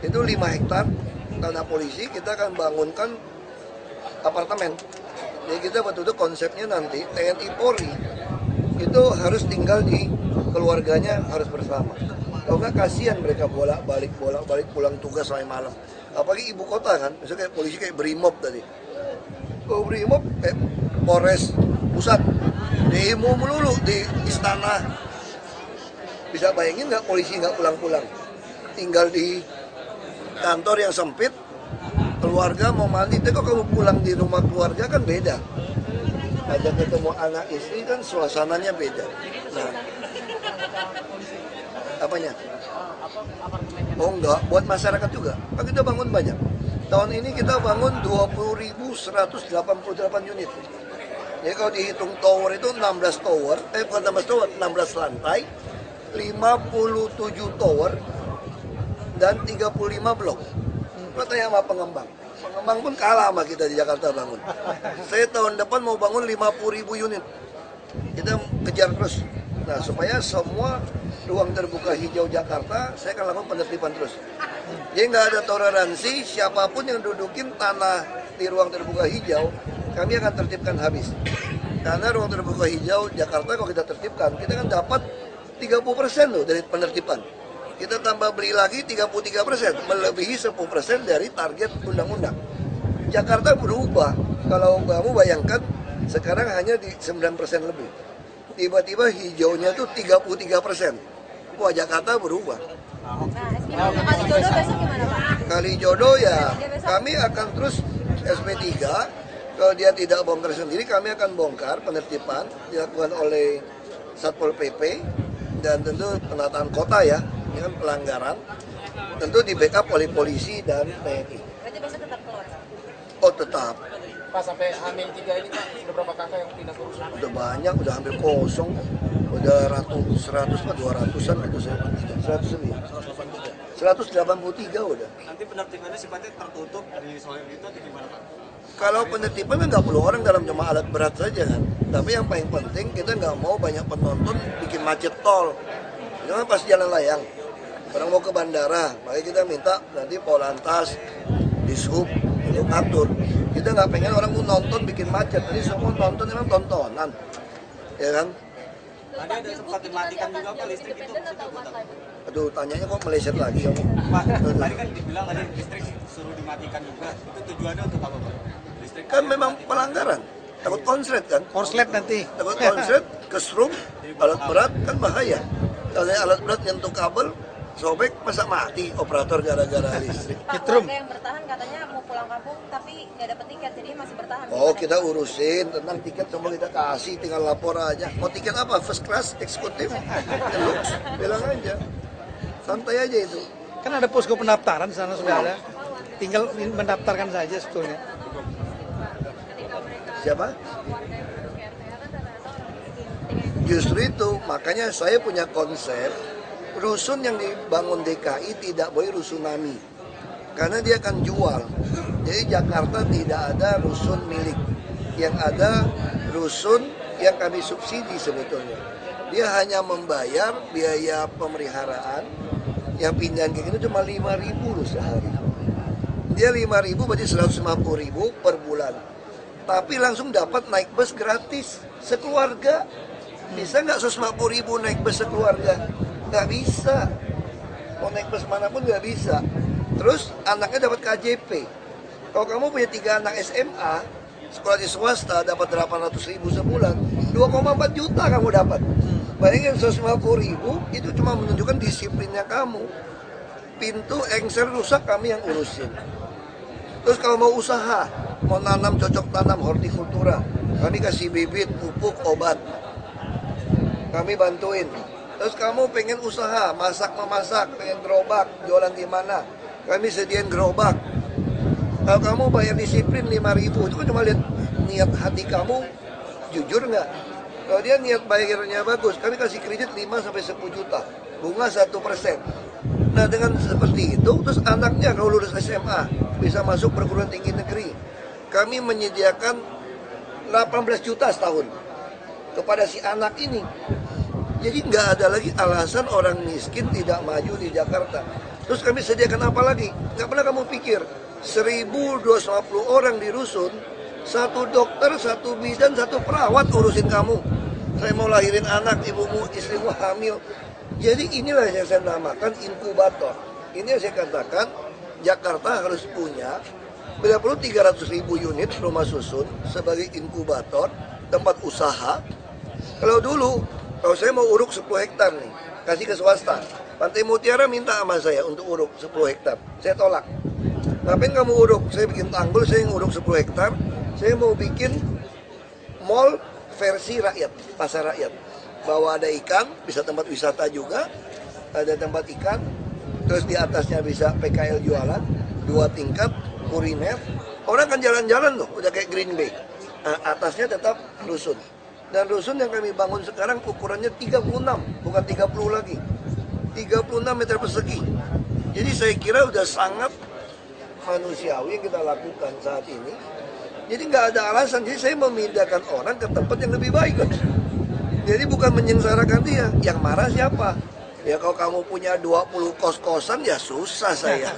itu 5 hektar tanah polisi, kita akan bangunkan apartemen. Jadi kita betul-betul konsepnya nanti TNI Polri itu harus tinggal di keluarganya, harus bersama. Kalau nggak kasihan mereka bolak-balik pulang tugas sampai malam. Apalagi ibu kota kan, misalnya kayak polisi kayak Brimob tadi. Kalau Brimob kayak Polres Pusat, demo melulu di istana. Bisa bayangin nggak polisi nggak pulang-pulang, tinggal di kantor yang sempit, keluarga mau mandi, tapi kok kamu pulang di rumah keluarga kan beda. Ada ketemu anak istri kan suasananya beda. Nah, apanya? Oh enggak, buat masyarakat juga. Kan kita bangun banyak. Tahun ini kita bangun 20.188 unit. Jadi kalau dihitung tower itu 16 tower, bukan 16 tower, 16 lantai, 57 tower, dan 35 blok. Kita tanya sama pengembang. Pengembang pun kalah sama kita di Jakarta bangun. Saya tahun depan mau bangun 50.000 unit. Kita kejar terus. Nah, supaya semua ruang terbuka hijau Jakarta, saya akan lakukan penertiban terus. Jadi nggak ada toleransi, siapapun yang dudukin tanah di ruang terbuka hijau, kami akan tertibkan habis. Karena ruang terbuka hijau Jakarta kalau kita tertibkan, kita kan dapat 30% loh dari penertiban. Kita tambah beli lagi 33%, melebihi 10% dari target undang-undang. Jakarta berubah, kalau kamu bayangkan sekarang hanya di 9% lebih. Tiba-tiba hijaunya tuh 33%. Wah, Jakarta berubah. Nah, Kalijodo besok gimana Pak? Kalijodo ya, kami akan terus SP3. Kalau dia tidak bongkar sendiri, kami akan bongkar. Penertiban dilakukan oleh Satpol PP dan tentu penataan kota ya, ini kan pelanggaran. Tentu di backup oleh polisi dan TNI. Berarti besok tetap keluar? Oh tetap. Pak sampai H-3 ini Pak, sudah berapa kakak yang pindah ke rusun? Udah banyak, udah hampir kosong. Udah 100 atau 200-an gitu saya. 100 lebih. 183 udah. Nanti penertibannya sifatnya tertutup dari soal itu atau gimana Pak? Kalau penertiban kan nggak perlu orang dalam, cuma alat berat saja kan. Tapi yang paling penting kita nggak mau banyak penonton bikin macet tol. Itu kan pas jalan layang. Orang mau ke bandara, makanya kita minta nanti Polantas, Dishub untuk ngatur. Kita nggak pengen orang mau nonton bikin macet. Jadi semua nonton memang tontonan, ya kan? Tadi ada sempat dimatikan juga Pak listrik itu. Aduh, tanyanya kok meleset lagi kamu. Pak, tadi kan dibilang tadi listrik suruh dimatikan juga. Itu tujuannya untuk apa Pak? Listrik Kan memang pelanggaran. Takut konslet kan? Korslet nanti. Takut konslet, kesrum, alat berat kan bahaya. Kalau alat berat nyentuh kabel, sobek, masa mati operator gara-gara listrik. Pak, warga yang bertahan katanya mau pulang kampung tapi nggak dapet tiket, jadi masih bertahan. Oh, kita urusin tentang tiket, semua kita kasih, tinggal lapor aja. Mau tiket apa? First class, eksekutif, deluxe, bilang aja. Santai aja itu. Kan ada posko pendaftaran di sana sudah ada. Tinggal mendaftarkan saja sebetulnya. Siapa? Justru itu, makanya saya punya konsep rusun yang dibangun DKI tidak boleh rusunami. Karena dia akan jual. Jadi Jakarta tidak ada rusun milik. Yang ada rusun yang kami subsidi sebetulnya. Dia hanya membayar biaya pemeliharaan. Yang pindahan kayak gitu cuma 5.000 loh sehari. Dia 5.000 berarti 150.000 per bulan. Tapi langsung dapat naik bus gratis sekeluarga. Bisa nggak 150.000 naik bus sekeluarga? Nggak bisa. Mau naik bus manapun nggak bisa. Terus anaknya dapat KJP. Kalau kamu punya 3 anak SMA, sekolah di swasta dapat 800.000 sebulan, 2,4 juta kamu dapat. Bayangin 150.000 itu cuma menunjukkan disiplinnya kamu. Pintu engsel rusak kami yang urusin. Terus kalau mau usaha, mau nanam cocok tanam hortikultura, kami kasih bibit, pupuk, obat. Kami bantuin. Terus kamu pengen usaha, masak-memasak, pengen gerobak, jualan di mana? Kami sediain gerobak. Kalau kamu bayar disiplin 5.000, itu kan cuma lihat niat hati kamu, jujur nggak? Kalau dia niat bayarnya bagus, kami kasih kredit 5-10 juta, bunga 1%. Nah dengan seperti itu, terus anaknya kalau lulus SMA, bisa masuk perguruan tinggi negeri. Kami menyediakan 18 juta setahun kepada si anak ini. Jadi nggak ada lagi alasan orang miskin tidak maju di Jakarta. Terus kami sediakan apa lagi? Nggak pernah kamu pikir 1.250 orang di rusun, 1 dokter, 1 bidan, 1 perawat urusin kamu. Saya mau lahirin anak, ibumu, istrimu hamil. Jadi inilah yang saya namakan inkubator. Ini yang saya katakan Jakarta harus punya bila perlu 300.000 unit rumah susun sebagai inkubator, tempat usaha. Kalau dulu, kalau saya mau uruk 10 hektar nih, kasih ke swasta. Pantai Mutiara minta sama saya untuk uruk 10 hektar. Saya tolak. Ngapain kamu uruk? Saya bikin tanggul, saya nguruk 10 hektar. Saya mau bikin mall versi rakyat, pasar rakyat. Bahwa ada ikan, bisa tempat wisata juga, ada tempat ikan. Terus di atasnya bisa PKL jualan, 2 tingkat, kuliner. Orang kan jalan-jalan loh, udah kayak Green Bay. Nah, atasnya tetap rusun. Dan rusun yang kami bangun sekarang ukurannya 36, bukan 30 lagi. 36 meter persegi. Jadi saya kira udah sangat manusiawi yang kita lakukan saat ini. Jadi nggak ada alasan. Jadi saya memindahkan orang ke tempat yang lebih baik. Jadi bukan menyengsarakan dia. Yang marah siapa? Ya kalau kamu punya 20 kos-kosan ya susah saya.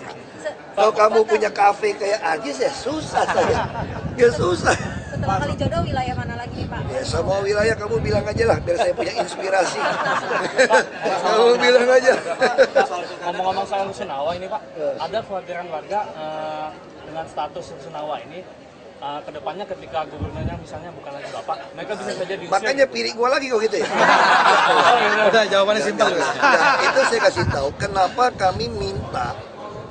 Kalau kamu punya kafe kayak Agis ya susah saya. Ya susah. Setelah Kalijodo wilayah mana lagi nih Pak? Ya semua wilayah kamu bilang aja lah biar saya punya inspirasi. Kamu bilang aja. Ngomong-ngomong soal Rusunawa ini Pak, ada kekhawatiran warga dengan status Rusunawa ini kedepannya ketika gubernurnya misalnya bukan lagi Bapak, mereka bisa saja diusir. Makanya pilih gua lagi kok gitu ya. Udah jawabannya simpel. Nah, itu saya kasih tahu kenapa kami minta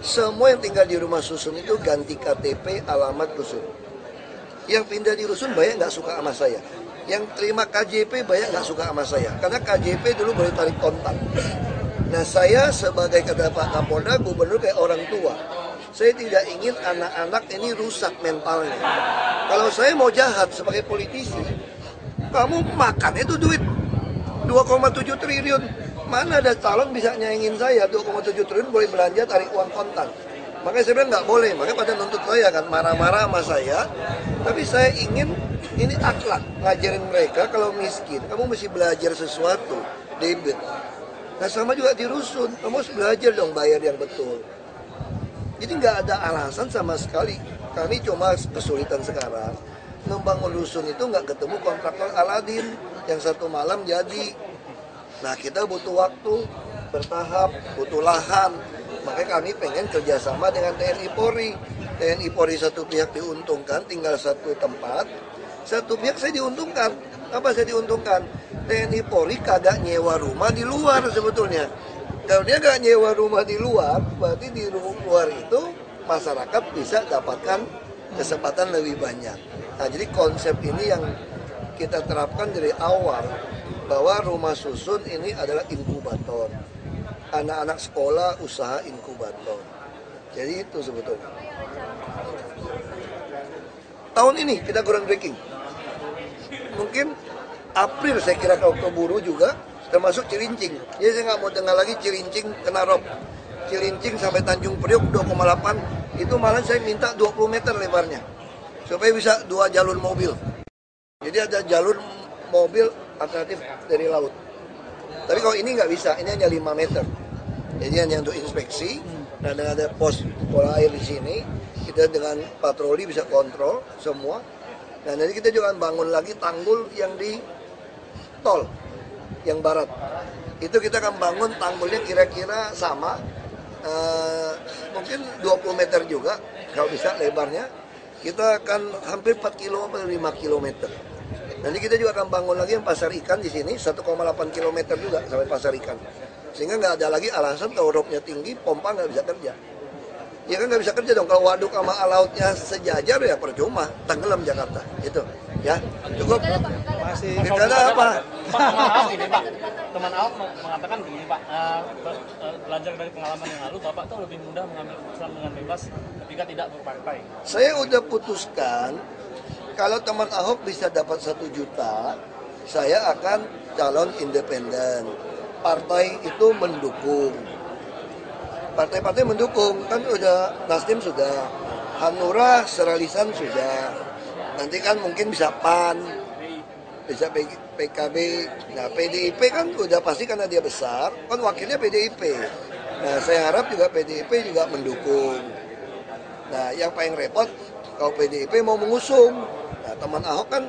semua yang tinggal di rumah susun itu ganti KTP alamat rusun. Yang pindah di rusun banyak nggak suka sama saya. Yang terima KJP banyak nggak suka sama saya. Karena KJP dulu boleh tarik kontak. Nah saya sebagai kata Pak Kapolda, gubernur kayak orang tua. Saya tidak ingin anak-anak ini rusak mentalnya. Kalau saya mau jahat sebagai politisi, kamu makan itu duit 2,7 triliun. Mana ada calon bisa nyaingin saya 2,7 triliun boleh belanja tarik uang kontan. Makanya saya bilang nggak boleh, makanya pada nuntut saya kan, marah-marah sama saya. Tapi saya ingin ini akhlak, ngajarin mereka kalau miskin, kamu mesti belajar sesuatu, debit. Nah sama juga di rusun, kamu harus belajar dong bayar yang betul. Jadi nggak ada alasan sama sekali. Kami cuma kesulitan sekarang, membangun rusun itu nggak ketemu kontraktor Aladin yang satu malam jadi. Nah kita butuh waktu, bertahap, butuh lahan. Makanya kami pengen kerjasama dengan TNI Polri. TNI Polri satu pihak diuntungkan, tinggal satu tempat. Satu pihak saya diuntungkan. Apa saya diuntungkan? TNI Polri kagak nyewa rumah di luar sebetulnya. Kalau dia nggak nyewa rumah di luar, berarti di luar itu masyarakat bisa dapatkan kesempatan lebih banyak. Nah jadi konsep ini yang kita terapkan dari awal, bahwa rumah susun ini adalah inkubator. Anak-anak sekolah usaha inkubator. Jadi itu sebetulnya. Tahun ini kita groundbreaking. Mungkin April saya kira kalau keburu juga, termasuk Cilincing. Jadi saya nggak mau dengar lagi Cilincing kena rob. Cilincing sampai Tanjung Priok 2,8, itu malah saya minta 20 meter lebarnya. Supaya bisa 2 jalur mobil. Jadi ada jalur mobil alternatif dari laut. Tapi kalau ini nggak bisa, ini hanya 5 meter. Jadi hanya untuk inspeksi. Nah dengan ada pos pola air di sini, kita dengan patroli bisa kontrol semua. Nah nanti kita juga akan bangun lagi tanggul yang di tol, yang barat. Itu kita akan bangun tanggulnya kira-kira sama, mungkin 20 meter juga, kalau bisa lebarnya. Kita akan hampir 4 km atau 5 km. Nanti kita juga akan bangun lagi yang pasar ikan di sini, 1,8 km juga sampai pasar ikan. Sehingga nggak ada lagi alasan kalau ropnya tinggi, pompa nggak bisa kerja. Ya kan nggak bisa kerja dong, kalau waduk sama lautnya sejajar ya percuma, tenggelam Jakarta. Itu, ya cukup. Masih. Karena apa? Teman Ahok mengatakan begini Pak, belajar dari pengalaman yang lalu, Bapak tuh lebih mudah mengambil keputusan dengan bebas ketika tidak berpartai. Saya udah putuskan, kalau teman Ahok bisa dapat 1 juta, saya akan calon independen. Partai itu mendukung. Partai-partai mendukung, kan udah Nasdem sudah, Hanura Seralisan sudah. Nanti kan mungkin bisa PAN, bisa PKB. Nah PDIP kan udah pasti karena dia besar, kan wakilnya PDIP. Nah saya harap juga PDIP juga mendukung. Nah yang paling repot, kalau PDIP mau mengusung. Nah teman Ahok kan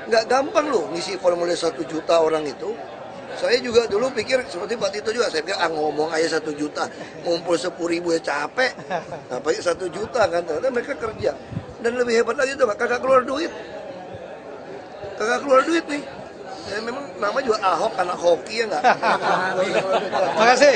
nggak gampang loh ngisi formulir 1 juta orang itu. Saya juga dulu pikir seperti Pak Tito juga, saya pikir ngomong aja 1 juta, ngumpul 10.000 ya capek, nah pakai 1 juta kan, ternyata mereka kerja. Dan lebih hebat lagi tuh, kagak keluar duit nih. Ya, memang nama juga Ahok, anak hoki ya nggak? Terima kasih.